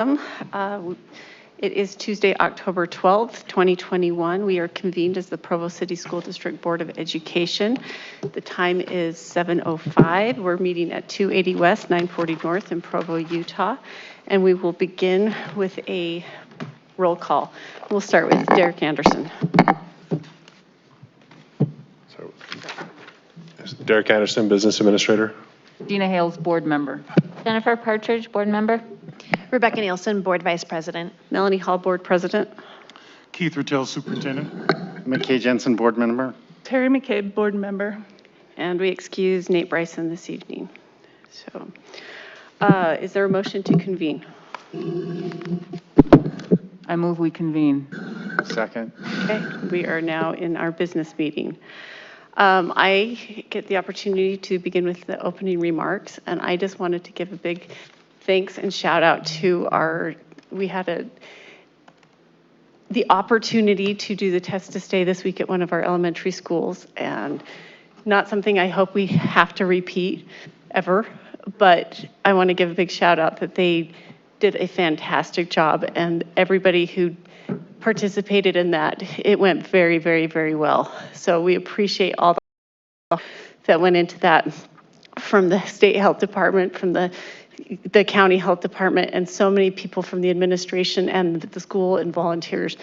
Uh, It is Tuesday, October 12th, 2021. We are convened as the Provo City School District Board of Education. The time is 7:05. We're meeting at 280 West, 940 North in Provo, Utah. And we will begin with a roll call. We'll start with Derek Anderson. So, Derek Anderson, Business Administrator. Dina Hales, Board Member. Jennifer Partridge, Board Member. Rebecca Nielsen, Board Vice President. Melanie Hall, Board President. Keith Rattel, Superintendent. McKay Jensen, Board Member. Terry McCabe, Board Member. And we excuse Nate Bryson this evening. So, is there a motion to convene? I move we convene. Second. Okay, we are now in our business meeting. I get the opportunity to begin with the opening remarks, and I just wanted to give a big thanks and shout out to we had the opportunity to do the test to stay this week at one of our elementary schools, and not something I hope we have to repeat ever, but I want to give a big shout out that they did a fantastic job, and everybody who participated in that, it went very, very, very well. So we appreciate all that went into that from the state health department, from the county health department, and so many people from the administration and the school and volunteers.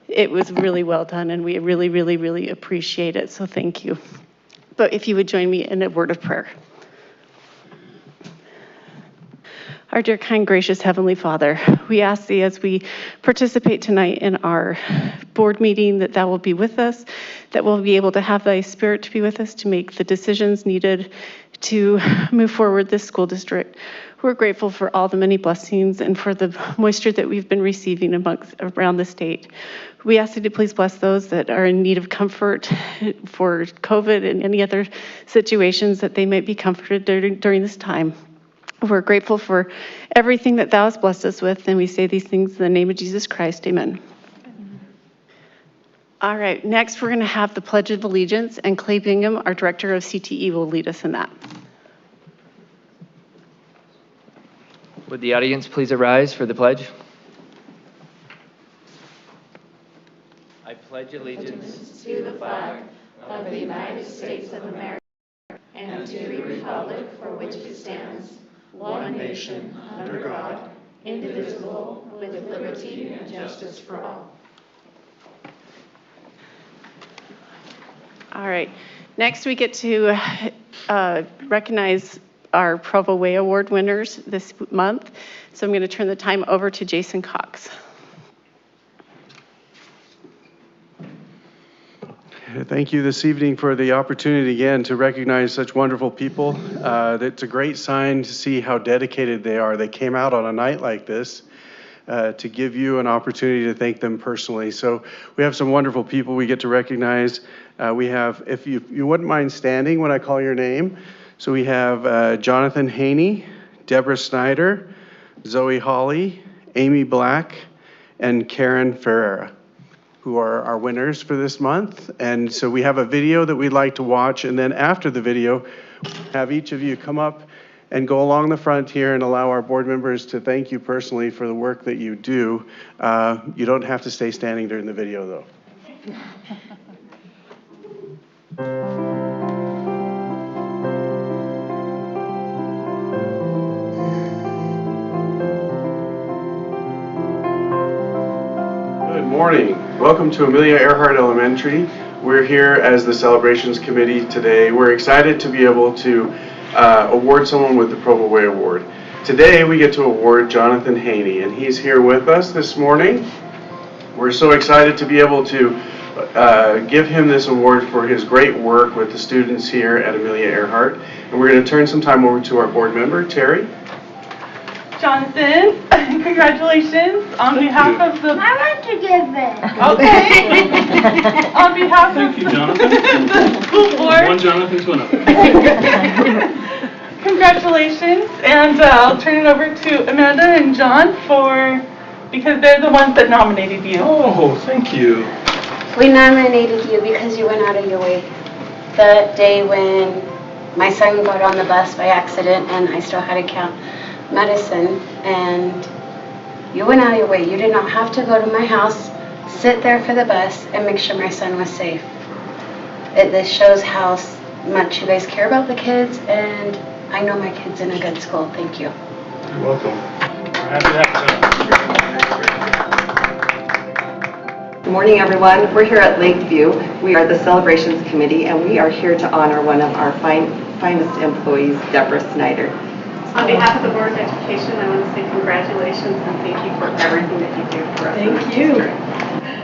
It was really well done, and we really, really, really appreciate it. So thank you. But if you would join me in a word of prayer. Our dear, kind, gracious Heavenly Father, we ask Thee as we participate tonight in our board meeting that Thou will be with us, that we'll be able to have Thy Spirit to be with us to make the decisions needed to move forward this school district. We're grateful for all the many blessings and for the moisture that we've been receiving around the state. We ask Thee to please bless those that are in need of comfort for COVID and any other situations that they might be comforted during this time. We're grateful for everything that Thou hast blessed us with, and we say these things in the name of Jesus Christ. Amen. All right, next we're going to have the Pledge of Allegiance, and Clay Bingham, our Director of CTE, will lead us in that. Would the audience please arise for the pledge? I pledge allegiance To the flag of the United States of America and to the republic for which it stands, one nation, under God, indivisible, with liberty and justice for all. All right, next we get to recognize our Provo Way Award winners this month. So I'm going to turn the time over to Jason Cox. Thank you this evening for the opportunity again to recognize such wonderful people. It's a great sign to see how dedicated they are. They came out on a night like this to give you an opportunity to thank them personally. So we have some wonderful people we get to recognize. We have, if you wouldn't mind standing when I call your name. So we have Jonathan Haney, Deborah Snyder, Zoe Hawley, Amy Black, and Karen Ferreira, who are our winners for this month. And so we have a video that we'd like to watch, and then after the video, have each of you come up and go along the front here and allow our board members to thank you personally for the work that you do. You don't have to stay standing during the video, though. Good morning. Welcome to Amelia Earhart Elementary. We're here as the celebrations committee today. We're excited to be able to award someone with the Provo Way Award. Today we get to award Jonathan Haney, and he's here with us this morning. We're so excited to be able to give him this award for his great work with the students here at Amelia Earhart. And we're going to turn some time over to our board member, Terry. Jonathan, congratulations on behalf of the... I want to give it. Okay. On behalf Thank of you, Jonathan. the school board. One Jonathan to another. Congratulations, and I'll turn it over to Amanda and John because they're the ones that nominated you. Oh, thank you. We nominated you because you went out of your way. The day when my son got on the bus by accident and I still had to count medicine, and You went out of your way. You did not have to go to my house, sit there for the bus, and make sure my son was safe. This shows how much you guys care about the kids, and I know my kid's in a good school. Thank you. You're welcome. We're happy to have you. Good morning, everyone. We're here at Lakeview. We are the Celebrations Committee, and we are here to honor one of our finest employees, Deborah Snyder. On behalf of the Board of Education, I want to say congratulations and thank you for everything that you do for us. Thank you.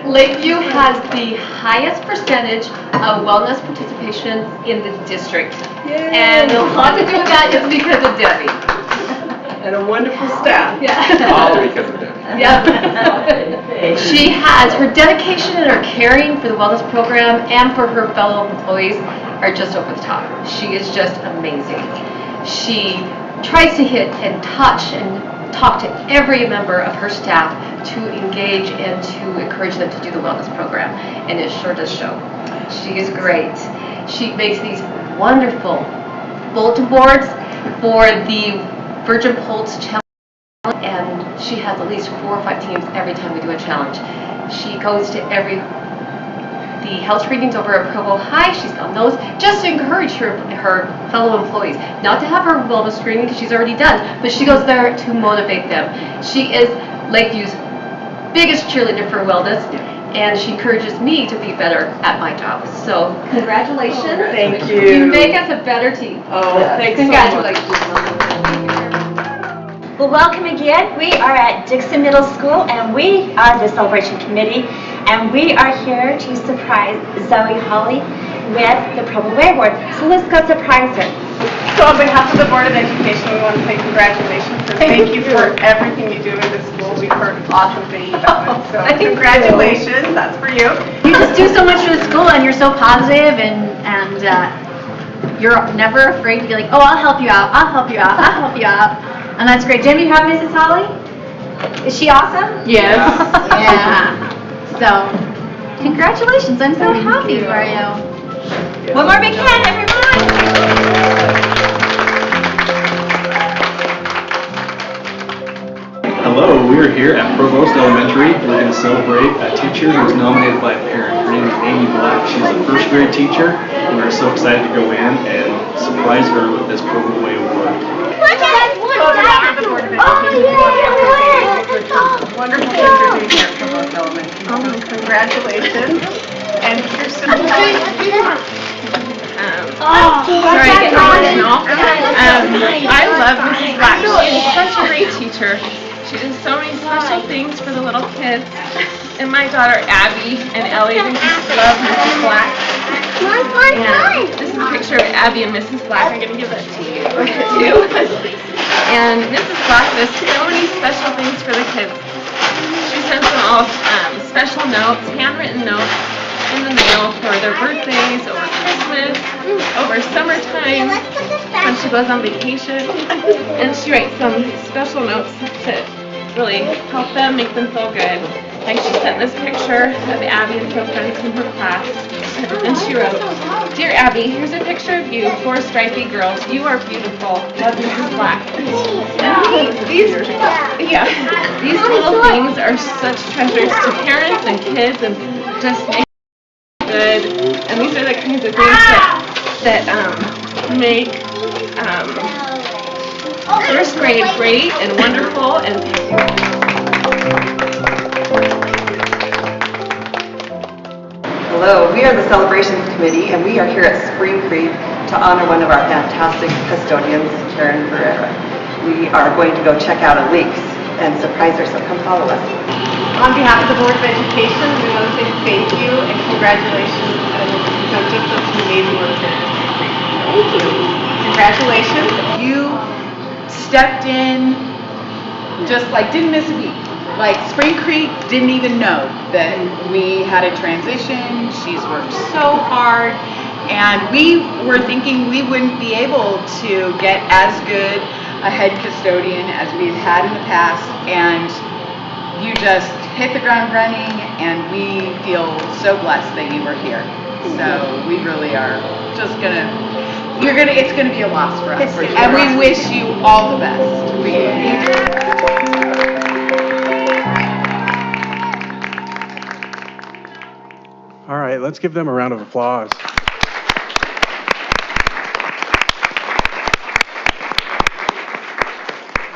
Lakeview has the highest percentage of wellness participation in the district. Yay. And a lot to do with that is because of Debbie. And a wonderful staff. Yeah. All because of Debbie. Yeah. She has her dedication and her caring for the wellness program and for her fellow employees are just over the top. She is just amazing. She tries to hit and touch and talk to every member of her staff to engage and to encourage them to do the wellness program, and it sure does show. She is great. She makes these wonderful bulletin boards for the Virgin Pulse Challenge, and she has at least 4 or 5 teams every time we do a challenge. She goes to the health screenings over at Provo High. She's on those just to encourage her fellow employees, not to have her wellness screening because she's already done, but she goes there to motivate them. She is Lakeview's biggest cheerleader for wellness, and she encourages me to be better at my job. So congratulations. Thank you. You make us a better team. Oh, thanks Congratulations. so much. Well, welcome again. We are at Dixon Middle School, and we are the Celebration Committee, and we are here to surprise Zoe Holly with the Provo Way Award. So let's go surprise her. So on behalf of the Board of Education, we want to say congratulations and thank you for everything you do in this school. We've heard awesome things about it. So congratulations, that's for you. You just do so much for the school, and you're so positive, and you're never afraid to be like, oh, I'll help you out, I'll help you out, I'll help you out. And that's great. Jim, you have Mrs. Holly? Is she awesome? Yes. Yeah. So, congratulations. I'm so happy for you. One more big hand, everyone. Hello, we are here at Provost Elementary. We're going to celebrate a teacher who was nominated by a parent. Her name is Amy Black. She's a first grade teacher. We're so excited to go in and surprise her with this Provo Way Award. Wonderful things you're doing here at Provo Elementary. Congratulations. And here's some sorry to get emotional. I love Mrs. Black. She is such a great teacher. She does so many special things for the little kids. And my daughter Abby and Ellie, they just love Mrs. Black. And this is a picture of Abby and Mrs. Black. I'm going to give that to you too. And Mrs. Black does so many special things for the kids. She sends them all special notes, handwritten notes, in the mail for their birthdays, over Christmas, over summertime, when she goes on vacation. And she writes some special notes to really help them, make them feel good. Like she sent this picture of Abby and some friends from her class. And she wrote, "Dear Abby, here's a picture of you, 4 stripy girls. You are beautiful. Love, Mrs. Black." And these little things are such treasures to parents and kids, and just make good. And these are the kinds of things that make first grade great and wonderful and. Hello, we are the Celebrations Committee, and we are here at Spring Creek to honor one of our fantastic custodians, Karen Ferreira. We are going to go check out a leaks and surprise her, so come follow us. On behalf of the Board of Education, we want to say thank you and congratulations. You've done just such an amazing work here. Thank you. Congratulations. You stepped in, just like didn't miss a beat. Like Spring Creek didn't even know that we had a transition. She's worked so hard, and we were thinking we wouldn't be able to get as good a head custodian as we've had in the past, and you just hit the ground running, and we feel so blessed that you were here. So we really are just it's gonna be a loss for us, and we wish you all the best. Let's give them a round of applause.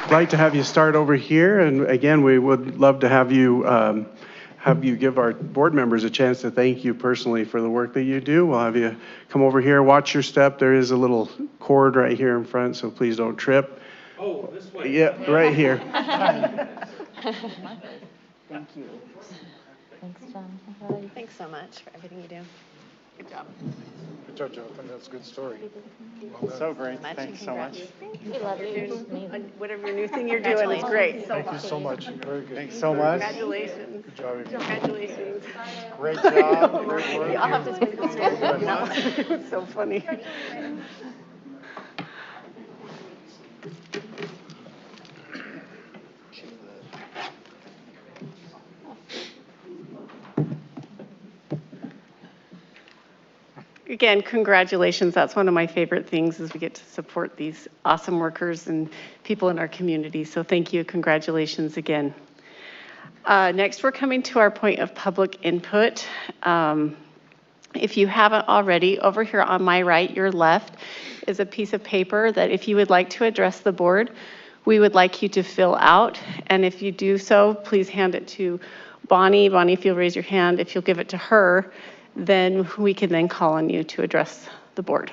I'd like to have you start over here, and again, we would love to have you give our board members a chance to thank you personally for the work that you do. We'll have you come over here, watch your step. There is a little cord right here in front, so please don't trip. Oh, this way. Yeah, right here. Thank you. Thanks, John. Thanks so much for everything you do. Good job. Good job, Jonathan. That's a good story. So great. Thanks so much. We love you. Whatever your new thing you're doing is great. Thank you so much. Very good. Thanks so much. Congratulations. Good job. Amy. Congratulations. Great job. Great work. I'll have to spend this no. It's so funny. Again, congratulations. That's one of my favorite things is we get to support these awesome workers and people in our community. So thank you. Congratulations again. Next, we're coming to our point of public input. If you haven't already, over here on my right, your left, is a piece of paper that if you would like to address the board, we would like you to fill out. And if you do so, please hand it to Bonnie. Bonnie, if you'll raise your hand, if you'll give it to her, then we can then call on you to address the board.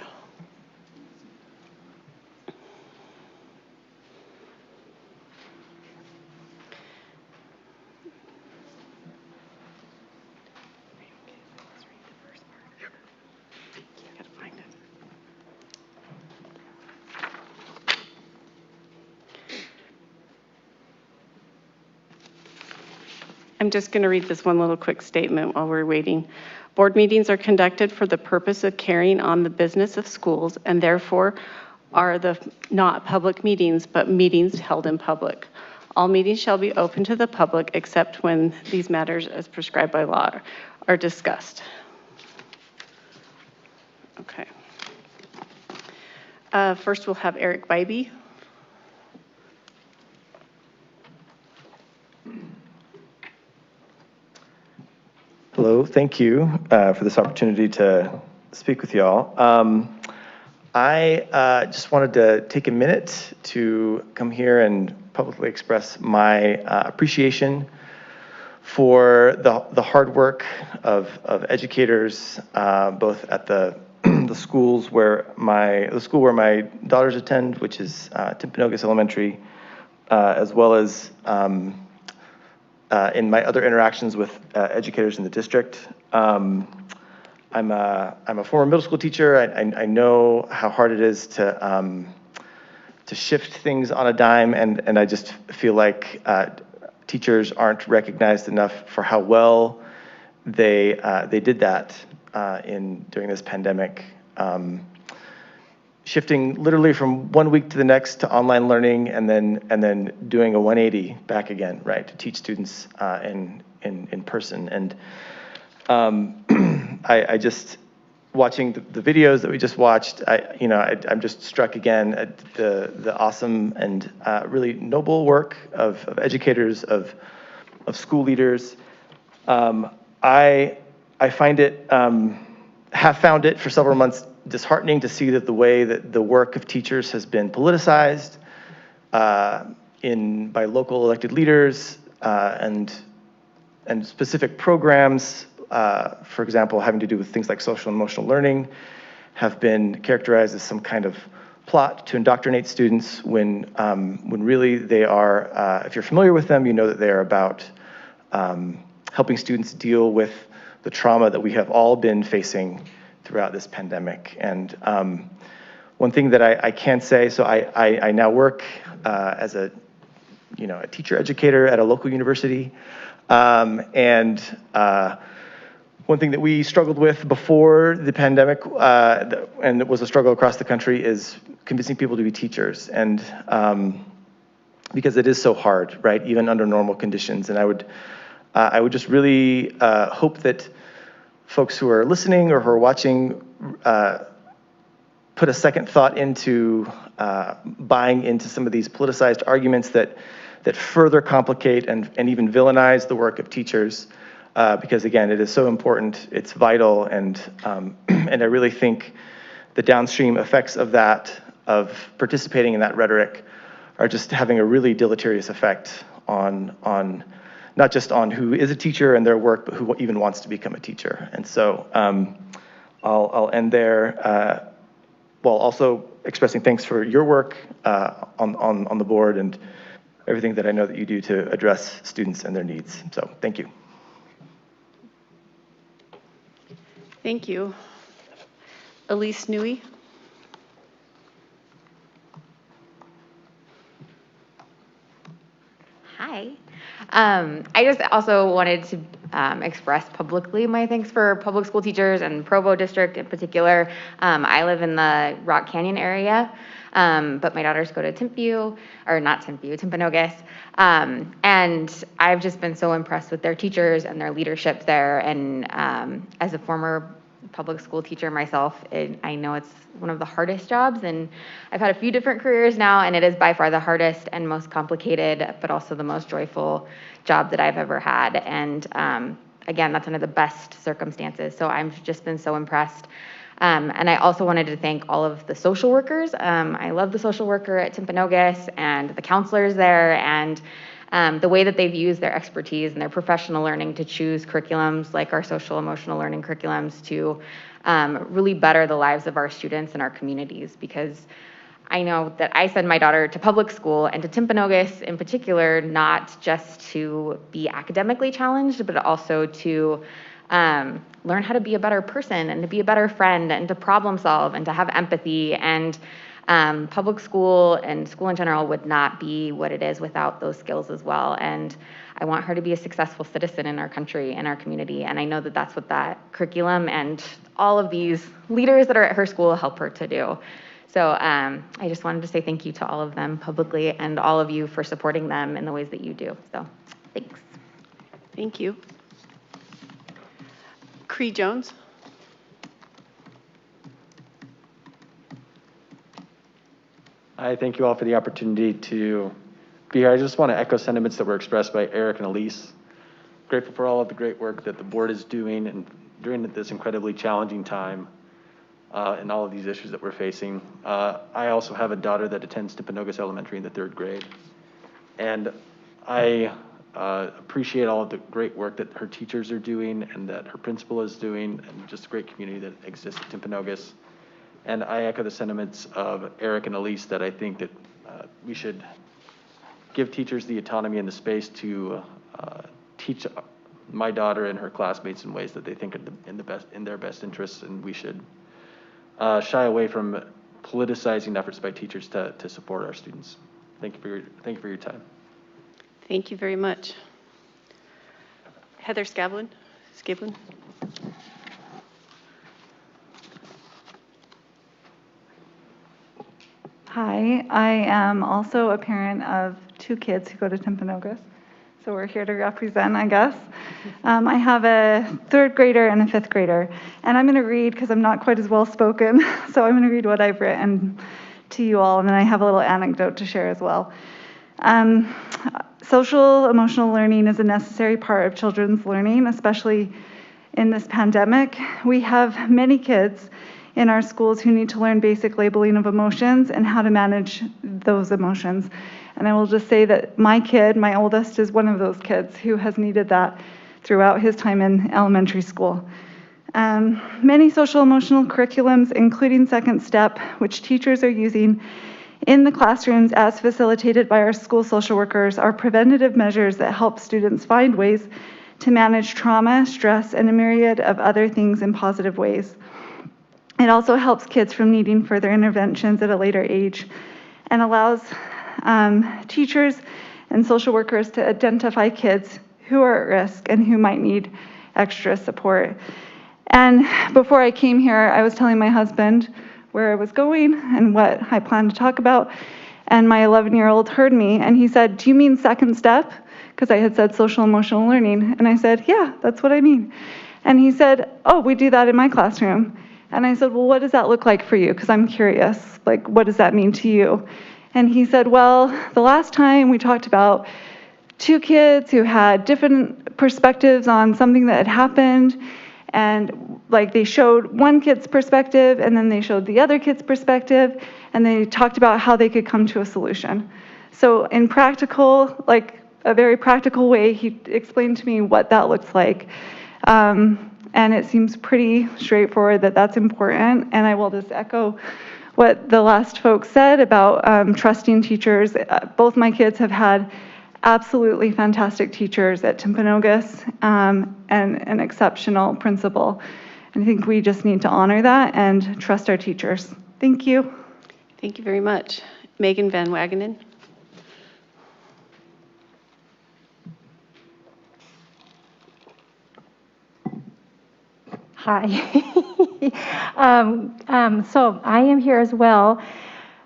I'm just going to read this one little quick statement while we're waiting. Board meetings are conducted for the purpose of carrying on the business of schools and therefore are not public meetings, but meetings held in public. All meetings shall be open to the public except when these matters as prescribed by law are discussed. Okay. First we'll have Eric Bybee. Hello, thank you for this opportunity to speak with y'all. I just wanted to take a minute to come here and publicly express my appreciation for the hard work of educators, both at the schools where the school where my daughters attend, which is Timpanogos Elementary, as well as in my other interactions with educators in the district. I'm a former middle school teacher. I know how hard it is to shift things on a dime, and I just feel like teachers aren't recognized enough for how well they did that during this pandemic. Shifting literally from 1 week to the next to online learning, and then doing a 180 back again, right, to teach students in person. And I just watching the videos that we just watched, I'm just struck again at the awesome and really noble work of educators, of school leaders. I find it, have found it for several months disheartening to see that the way that the work of teachers has been politicized by local elected leaders and specific programs, for example, having to do with things like social and emotional learning, have been characterized as some kind of plot to indoctrinate students when really they are, if you're familiar with them, you know that they are about helping students deal with the trauma that we have all been facing throughout this pandemic. And one thing that I can say, so I now work as a teacher educator at a local university. And one thing that we struggled with before the pandemic, and it was a struggle across the country, is convincing people to be teachers. And because it is so hard, right, even under normal conditions. And I would just really hope that folks who are listening or who are watching put a second thought into buying into some of these politicized arguments that further complicate and even villainize the work of teachers, because again, it is so important, it's vital, and and I really think the downstream effects of that, of participating in that rhetoric, are just having a really deleterious effect on not just on who is a teacher and their work, but who even wants to become a teacher. And so I'll end there, while also expressing thanks for your work on the board and everything that I know that you do to address students and their needs. So thank you. Thank you. Elise Nui. Hi. I just also wanted to express publicly my thanks for public school teachers and Provo district in particular. I live in the Rock Canyon area, but my daughters go to Timpanogos. And I've just been so impressed with their teachers and their leadership there. And as a former public school teacher myself, I know it's one of the hardest jobs, and I've had a few different careers now, and it is by far the hardest and most complicated, but also the most joyful job that I've ever had. And again, that's under the best circumstances. So I've just been so impressed. And I also wanted to thank all of the social workers. I love the social worker at Timpanogos and the counselors there, and the way that they've used their expertise and their professional learning to choose curriculums like our social emotional learning curriculums to really better the lives of our students and our communities. Because I know that I send my daughter to public school and to Timpanogos in particular, not just to be academically challenged, but also to learn how to be a better person and to be a better friend and to problem solve and to have empathy. And public school and school in general would not be what it is without those skills as well. And I want her to be a successful citizen in our country and our community. And I know that that's what that curriculum and all of these leaders that are at her school help her to do. So I just wanted to say thank you to all of them publicly and all of you for supporting them in the ways that you do. So thanks. Thank you. Cree Jones. I thank you all for the opportunity to be here. I just want to echo sentiments that were expressed by Eric and Elise. Grateful for all of the great work that the board is doing and during this incredibly challenging time and all of these issues that we're facing. I also have a daughter that attends Timpanogos Elementary in the 3rd grade. And I appreciate all of the great work that her teachers are doing and that her principal is doing, and just a great community that exists at Timpanogos. And I echo the sentiments of Eric and Elise that I think that we should give teachers the autonomy and the space to teach my daughter and her classmates in ways that they think are in their best interests, and we should shy away from politicizing efforts by teachers to support our students. Thank you for your time. Thank you very much. Heather Scablin. Hi, I am also a parent of 2 kids who go to Timpanogos, so we're here to represent, I guess. I have a 3rd grader and a 5th grader, and I'm going to read, because I'm not quite as well spoken, so I'm going to read what I've written to you all, and then I have a little anecdote to share as well. Social emotional learning is a necessary part of children's learning, especially in this pandemic. We have many kids in our schools who need to learn basic labeling of emotions and how to manage those emotions. And I will just say that my kid, my oldest, is one of those kids who has needed that throughout his time in elementary school. Many social emotional curriculums, including Second Step, which teachers are using in the classrooms as facilitated by our school social workers, are preventative measures that help students find ways to manage trauma, stress, and a myriad of other things in positive ways. It also helps kids from needing further interventions at a later age and allows teachers and social workers to identify kids who are at risk and who might need extra support. And before I came here, I was telling my husband where I was going and what I planned to talk about, and my 11-year-old heard me, and he said, "Do you mean Second Step?" Because I had said social emotional learning, and I said, "Yeah, that's what I mean." And he said, "Oh, we do that in my classroom." And I said, "Well, what does that look like for you? Because I'm curious, like, what does that mean to you?" And he said, "Well, the last time we talked about 2 kids who had different perspectives on something that had happened, and like they showed one kid's perspective and then they showed the other kid's perspective, and they talked about how they could come to a solution. So in practical, like a very practical way, he explained to me what that looks like. And it seems pretty straightforward that that's important. And I will just echo what the last folks said about trusting teachers. Both my kids have had absolutely fantastic teachers at Timpanogos, and an exceptional principal. And I think we just need to honor that and trust our teachers. Thank you. Thank you very much. Megan Van Wagenen. Hi. So I am here as well.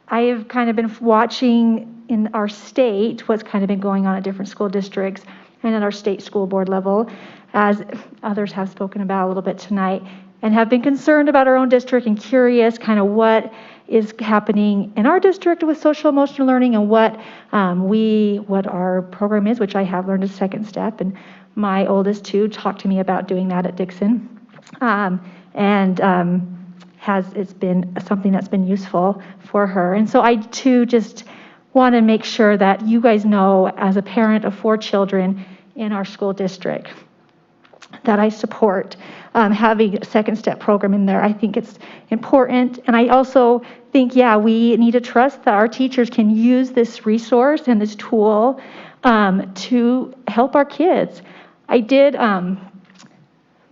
I have kind of been watching in our state what's kind of been going on at different school districts and at our state school board level, as others have spoken about a little bit tonight, and have been concerned about our own district and curious kind of what is happening in our district with social emotional learning and what our program is, which I have learned as second step. And my oldest too talked to me about doing that at Dixon. It's been something that's been useful for her. And so I too just want to make sure that you guys know, as a parent of 4 children in our school district, that I support having a second step program in there. I think it's important. And I also think, we need to trust that our teachers can use this resource and this tool to help our kids. I did,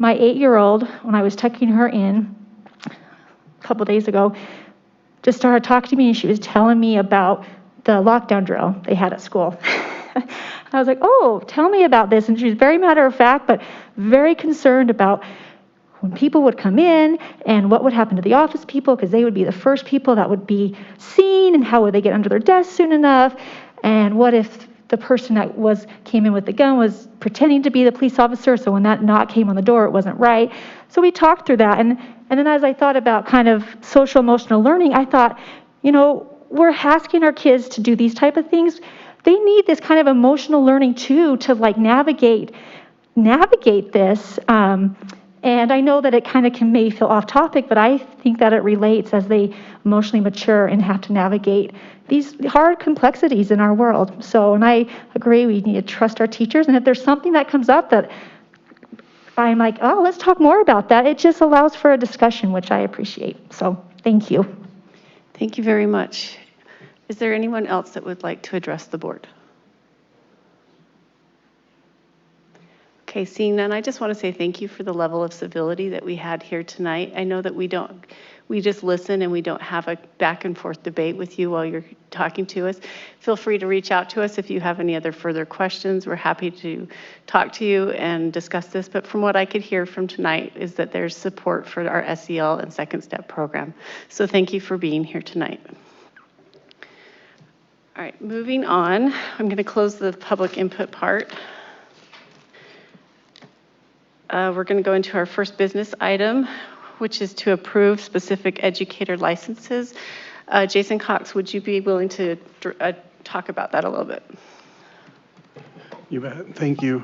my 8-year-old, when I was tucking her in a couple days ago, just started talking to me, and she was telling me about the lockdown drill they had at school. I was like, oh, tell me about this. And she was very matter of fact, but very concerned about when people would come in and what would happen to the office people, because they would be the first people that would be seen, and how would they get under their desk soon enough, and what if the person that came in with the gun was pretending to be the police officer, so when that knock came on the door, it wasn't right. So we talked through that, and then as I thought about kind of social emotional learning, I thought, we're asking our kids to do these type of things. They need this kind of emotional learning too, to like navigate this. And I know that it kind of can maybe feel off topic, but I think that it relates as they emotionally mature and have to navigate these hard complexities in our world. So, and I agree, we need to trust our teachers. And if there's something that comes up that I'm like, oh, let's talk more about that, it just allows for a discussion, which I appreciate. So thank you. Thank you very much. Is there anyone else that would like to address the board? Okay, seeing none, I just want to say thank you for the level of civility that we had here tonight. I know that we just listen and we don't have a back and forth debate with you while you're talking to us. Feel free to reach out to us if you have any other further questions. We're happy to talk to you and discuss this. But from what I could hear from tonight is that there's support for our SEL and Second Step program. So thank you for being here tonight. All right, moving on. I'm going to close the public input part. We're going to go into our first business item, which is to approve specific educator licenses. Jason Cox, would you be willing to talk about that a little bit? You bet. Thank you.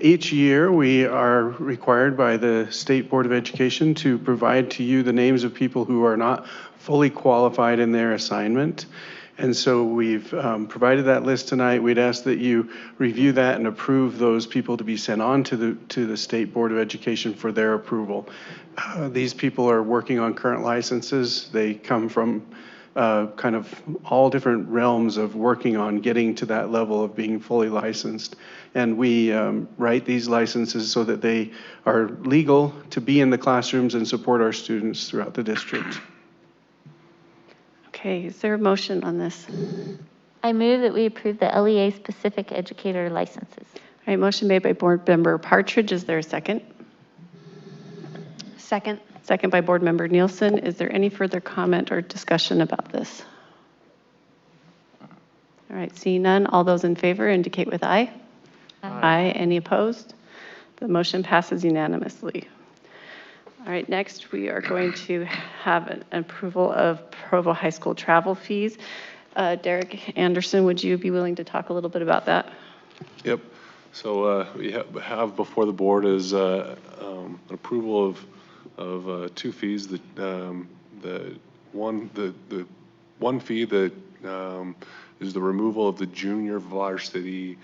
Each year we are required by the State Board of Education to provide to you the names of people who are not fully qualified in their assignment. And so we've provided that list tonight. We'd ask that you review that and approve those people to be sent on to the State Board of Education for their approval. These people are working on current licenses. They come from kind of all different realms of working on getting to that level of being fully licensed. And we write these licenses so that they are legal to be in the classrooms and support our students throughout the district. Okay, is there a motion on this? I move that we approve the LEA specific educator licenses. All right, motion made by Board Member Partridge. Is there a second? Second. Second by Board Member Nielsen. Is there any further comment or discussion about this? All right, seeing none, all those in favor indicate with aye. Aye. Any opposed? The motion passes unanimously. All right, next we are going to have an approval of Provo High School travel fees. Derek Anderson, would you be willing to talk a little bit about that? Yep. So we have before the board is an approval of two fees. The one fee that is the removal of the junior varsity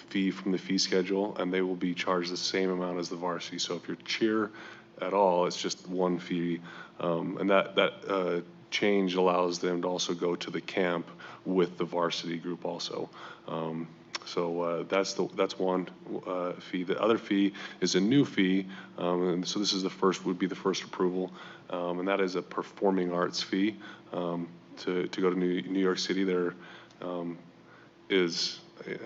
fee from the fee schedule, and they will be charged the same amount as the varsity. So if you're cheer at all, it's just one fee, and that change allows them to also go to the camp with the varsity group also. So that's one fee. The other fee is a new fee, and so this is would be the first approval, and that is a performing arts fee to go to New York City. There is.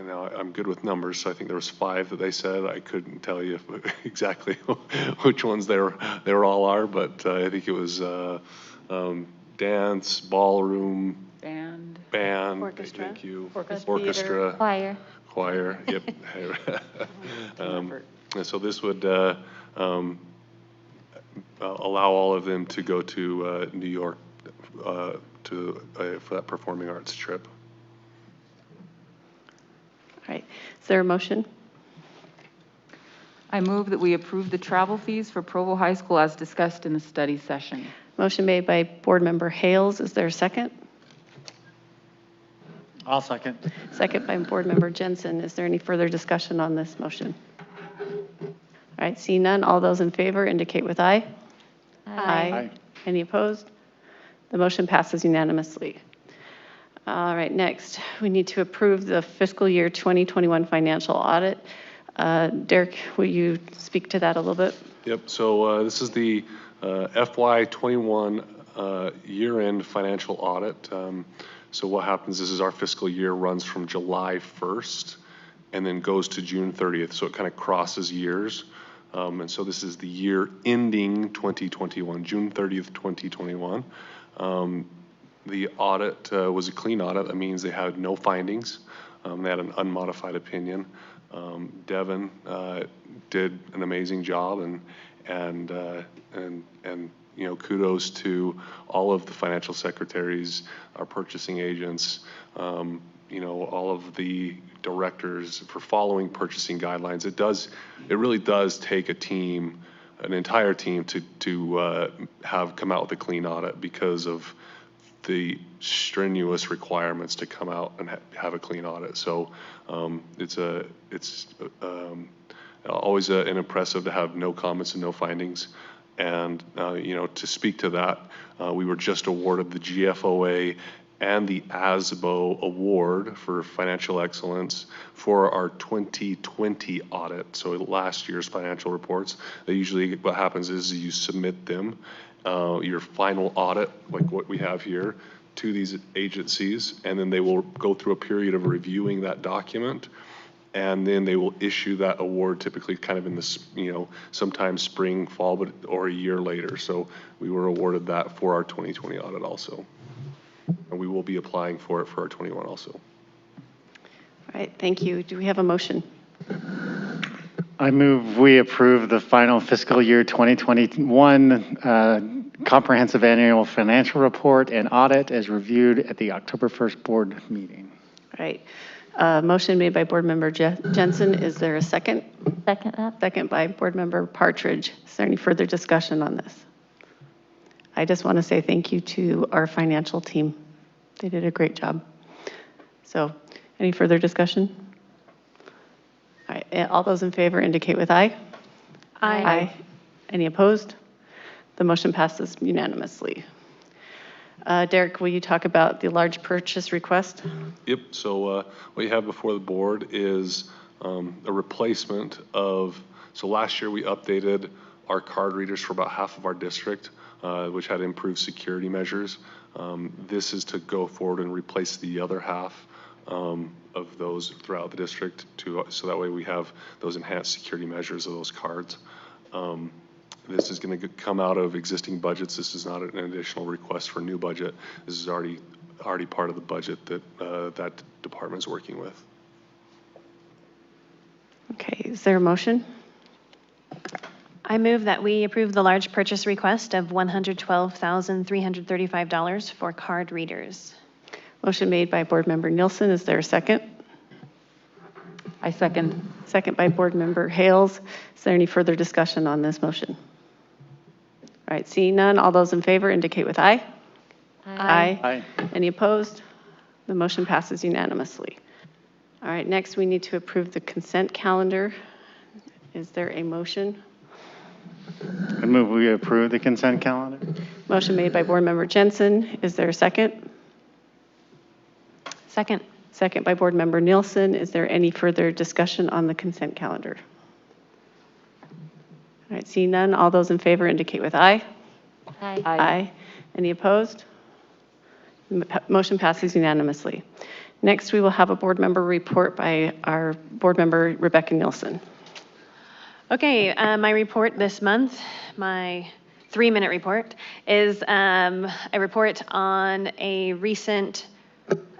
Now I'm good with numbers, so I think there was 5 that they said. I couldn't tell you exactly which ones they all are, but I think it was dance, ballroom, band, orchestra, thank you, orchestra, Choir. yep. And so this would allow all of them to go to New York for that performing arts trip. All right. Is there a motion? I move that we approve the travel fees for Provo High School as discussed in the study session. Motion made by Board Member Hales. Is there a second? I'll second. Second by Board Member Jensen. Is there any further discussion on this motion? All right. Seeing none, all those in favor indicate with aye. Aye. Any opposed? The motion passes unanimously. All right, next, we need to approve the fiscal year 2021 financial audit. Derek, will you speak to that a little bit? Yep, so this is the FY21 year-end financial audit. So what happens is our fiscal year runs from July 1st and then goes to June 30th, so it kind of crosses years. And so this is the year ending 2021, June 30th, 2021. The audit was a clean audit. That means they had no findings. They had an unmodified opinion. Devin did an amazing job, and you know, kudos to all of the financial secretaries, our purchasing agents, you know, all of the directors for following purchasing guidelines. It really does take a team, an entire team, to have come out with a clean audit because of the strenuous requirements to come out and have a clean audit. So it's always an impressive to have no comments and no findings. And you know, to speak to that, we were just awarded the GFOA and the ASBO award for financial excellence for our 2020 audit. So last year's financial reports. Usually what happens is you submit them, your final audit, like what we have here, to these agencies, and then they will go through a period of reviewing that document, and then they will issue that award, typically kind of in the, you know, sometimes spring, fall, or a year later. So we were awarded that for our 2020 audit also. And we will be applying for it for our 21 also. All right, thank you. Do we have a motion? I move we approve the final fiscal year 2021 comprehensive annual financial report and audit as reviewed at the October 1st board meeting. All right. Motion made by Board Member Jensen. Is there a second? Second that. Second by Board Member Partridge. Is there any further discussion on this? I just want to say thank you to our financial team. They did a great job. So, any further discussion? All right, all those in favor indicate with aye. Aye. Any opposed? The motion passes unanimously. Derek, will you talk about the large purchase request? Yep, so what you have before the board is a replacement of, so last year we updated our card readers for about half of our district, which had improved security measures. This is to go forward and replace the other half of those throughout the district, so that way we have those enhanced security measures of those cards. This is going to come out of existing budgets. This is not an additional request for new budget. This is already part of the budget that that department is working with. Okay, is there a motion? I move that we approve the large purchase request of $112,335 for card readers. Motion made by Board Member Nielsen. Is there a second? I second. Second by Board Member Hales. Is there any further discussion on this motion? All right, seeing none, all those in favor indicate with aye. Aye. Aye. Any opposed? The motion passes unanimously. All right, next we need to approve the consent calendar. Is there a motion? I move we approve the consent calendar. Motion made by Board Member Jensen. Is there a second? Second. Second by Board Member Nielsen. Is there any further discussion on the consent calendar? All right, seeing none, all those in favor indicate with aye. Aye. Aye. Any opposed? Motion passes unanimously. Next, we will have a board member report by our board member, Rebecca Nielsen. Okay, my report this month, my 3-minute report, is a report on a recent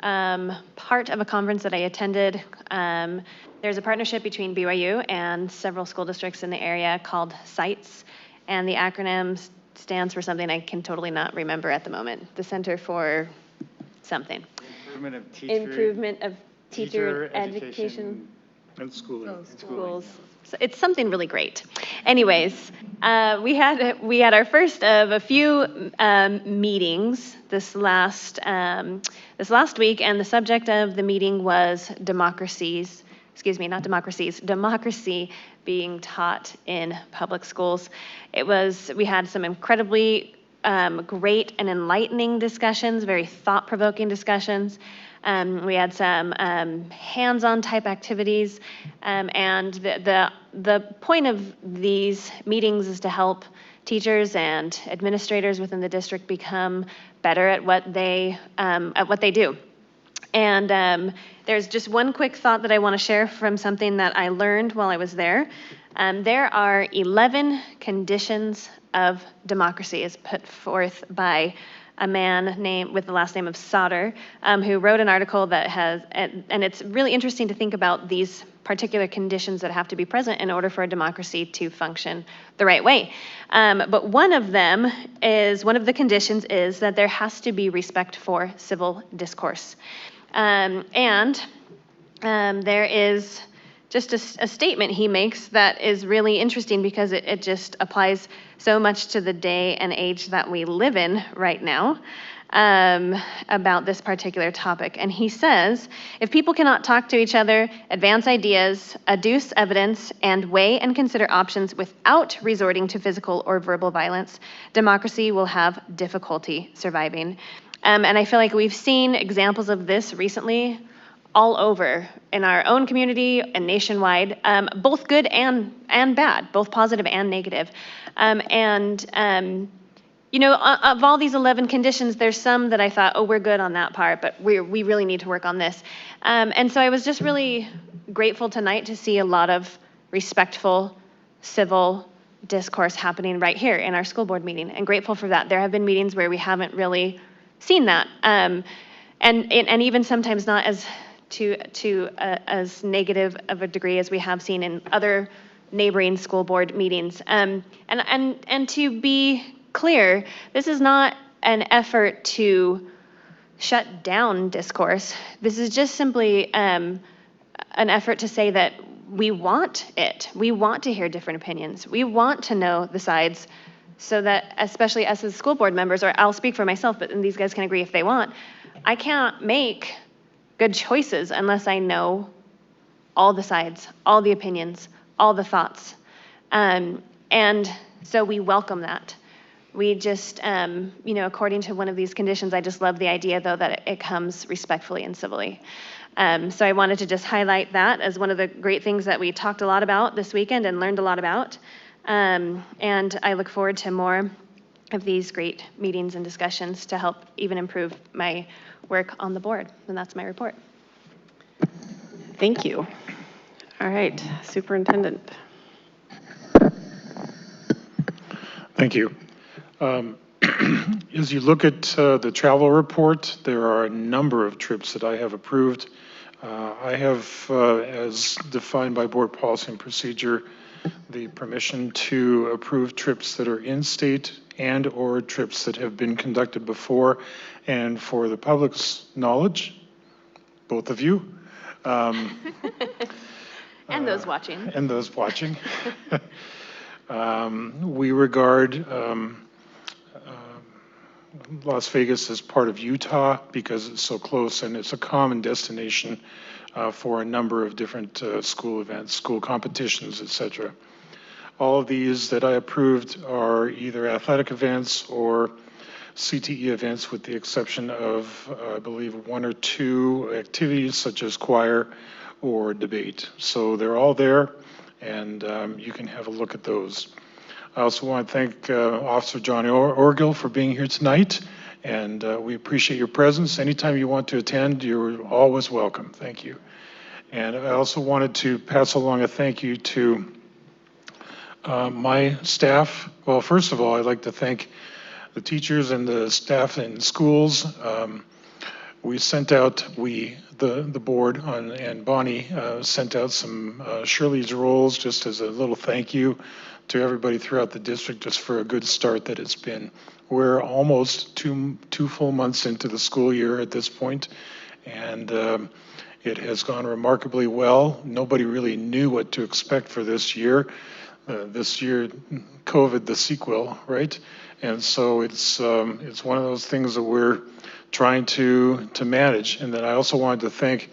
part of a conference that I attended. There's a partnership between BYU and several school districts in the area called CITES, and the acronym stands for something I can totally not remember at the moment. The Center for something. Improvement of teacher education. And schooling. Schools. So it's something really great. Anyways, we had our first of a few meetings this last week, and the subject of the meeting was democracy being taught in public schools. We had some incredibly great and enlightening discussions, very thought-provoking discussions. We had some hands-on type activities, and the point of these meetings is to help teachers and administrators within the district become better at what they do. And there's just one quick thought that I want to share from something that I learned while I was there. There are 11 conditions of democracy as put forth by a man with the last name of Sauter, who wrote an article that has, and it's really interesting to think about these particular conditions that have to be present in order for a democracy to function the right way. But one of the conditions is that there has to be respect for civil discourse. And there is just a statement he makes that is really interesting because it just applies so much to the day and age that we live in right now about this particular topic. And he says, if people cannot talk to each other, advance ideas, adduce evidence, and weigh and consider options without resorting to physical or verbal violence, democracy will have difficulty surviving. And I feel like we've seen examples of this recently all over in our own community and nationwide, both good and bad, both positive and negative. You know, of all these 11 conditions, there's some that I thought, oh, we're good on that part, but we really need to work on this. And so I was just really grateful tonight to see a lot of respectful, civil discourse happening right here in our school board meeting, and grateful for that. There have been meetings where we haven't really seen that, and even sometimes not as negative of a degree as we have seen in other neighboring school board meetings. And to be clear, this is not an effort to shut down discourse. This is just simply an effort to say that we want it. We want to hear different opinions. We want to know the sides so that, especially us as school board members, or I'll speak for myself, but these guys can agree if they want, I can't make good choices unless I know all the sides, all the opinions, all the thoughts. And so we welcome that. We just, according to one of these conditions, I just love the idea, though, that it comes respectfully and civilly. So I wanted to just highlight that as one of the great things that we talked a lot about this weekend and learned a lot about. And I look forward to more of these great meetings and discussions to help even improve my work on the board. And that's my report. Thank you. All right, Superintendent. Thank you. As you look at the travel report, there are a number of trips that I have approved. I have, as defined by board policy and procedure, the permission to approve trips that are in-state and or trips that have been conducted before. And for the public's knowledge, both of you, And those watching. And those watching. We regard Las Vegas as part of Utah because it's so close and it's a common destination for a number of different school events, school competitions, etc. All of these that I approved are either athletic events or CTE events, with the exception of, I believe, 1 or 2 activities such as choir or debate. So they're all there, and you can have a look at those. I also want to thank Officer John Orgill for being here tonight, and we appreciate your presence. Anytime you want to attend, you're always welcome. Thank you. And I also wanted to pass along a thank you to my staff. Well, first of all, I'd like to thank the teachers and the staff in schools. We sent out, the board and Bonnie sent out some Shirley's rolls just as a little thank you to everybody throughout the district just for a good start that it's been. We're almost two full months into the school year at this point, and it has gone remarkably well. Nobody really knew what to expect for this year. This year, COVID, the sequel, right? And so it's one of those things that we're trying to manage. And then I also wanted to thank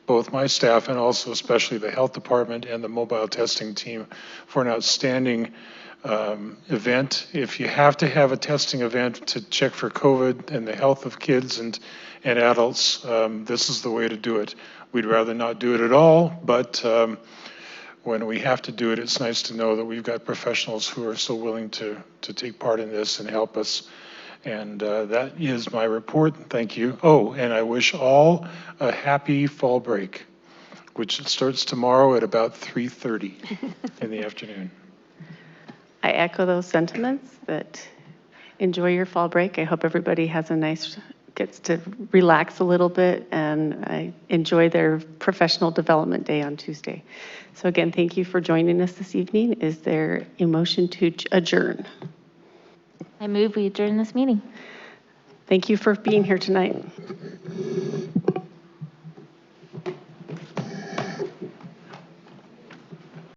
both my staff and also especially the health department and the mobile testing team for an outstanding event. If you have to have a testing event to check for COVID and the health of kids and adults, this is the way to do it. We'd rather not do it at all, but when we have to do it, it's nice to know that we've got professionals who are so willing to take part in this and help us. And that is my report. Thank you. Oh, and I wish all a happy fall break, which starts tomorrow at about 3:30 in the afternoon. I echo those sentiments that enjoy your fall break. I hope everybody has gets to relax a little bit and enjoy their professional development day on Tuesday. So again, thank you for joining us this evening. Is there a motion to adjourn? I move we adjourn this meeting. Thank you for being here tonight.